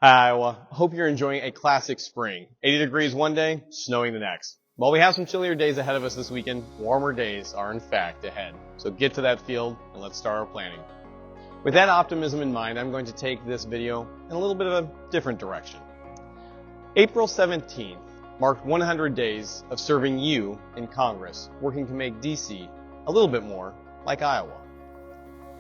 Hi, Iowa. Hope you're enjoying a classic spring. 80 degrees one day, snowing the next. While we have some chillier days ahead of us this weekend, warmer days are in fact ahead. So get to that field and let's start our planning. With that optimism in mind, I'm going to take this video in a little bit of a different direction. April 17th marked 100 days of serving you in Congress, working to make DC a little bit more like Iowa.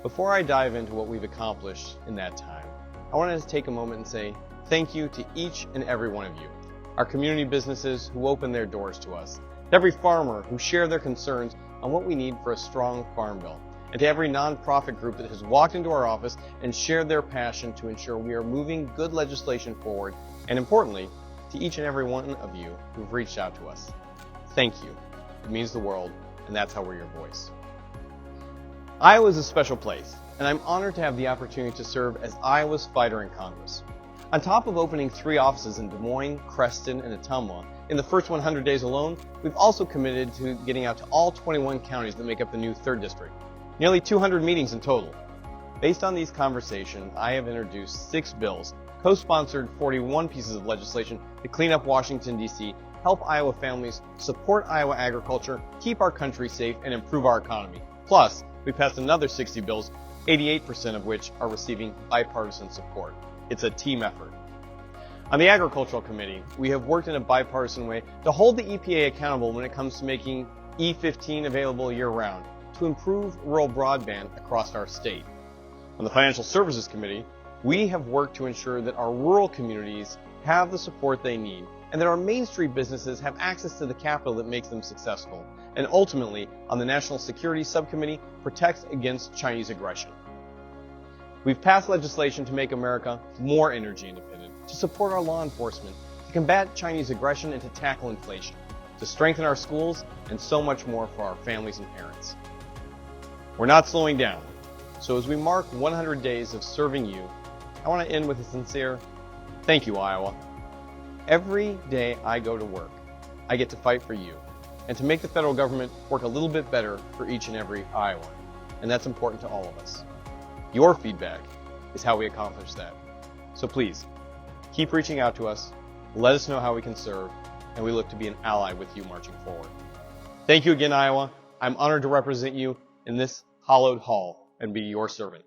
Before I dive into what we've accomplished in that time, I wanted to take a moment and say thank you to each and every one of you, our community businesses who open their doors to us, to every farmer who shared their concerns on what we need for a strong farm bill, and to every nonprofit group that has walked into our office and shared their passion to ensure we are moving good legislation forward, and importantly, to each and every one of you who've reached out to us. Thank you. It means the world, and that's how we're your voice. Iowa is a special place, and I'm honored to have the opportunity to serve as Iowa's fighter in Congress. On top of opening 3 offices in Des Moines, Creston, and Ottumwa, in the first 100 days alone, we've also committed to getting out to all 21 counties that make up the new 3rd District. Nearly 200 meetings in total. Based on these conversations, I have introduced 6 bills, co-sponsored 41 pieces of legislation to clean up Washington, D.C., help Iowa families, support Iowa agriculture, keep our country safe, and improve our economy. Plus, we passed another 60 bills, 88% of which are receiving bipartisan support. It's a team effort. On the Agricultural Committee, we have worked in a bipartisan way to hold the EPA accountable when it comes to making E15 available year-round, to improve rural broadband across our state. On the Financial Services Committee, we have worked to ensure that our rural communities have the support they need, and that our Main Street businesses have access to the capital that makes them successful. And ultimately, on the National Security Subcommittee, protects against Chinese aggression. We've passed legislation to make America more energy independent, to support our law enforcement, to combat Chinese aggression and to tackle inflation, to strengthen our schools, and so much more for our families and parents. We're not slowing down. So as we mark 100 days of serving you, I want to end with a sincere thank you, Iowa. Every day I go to work, I get to fight for you and to make the federal government work a little bit better for each and every Iowan. And that's important to all of us. Your feedback is how we accomplish that. So please, keep reaching out to us, let us know how we can serve, and we look to be an ally with you marching forward. Thank you again, Iowa. I'm honored to represent you in this hallowed hall and be your servant.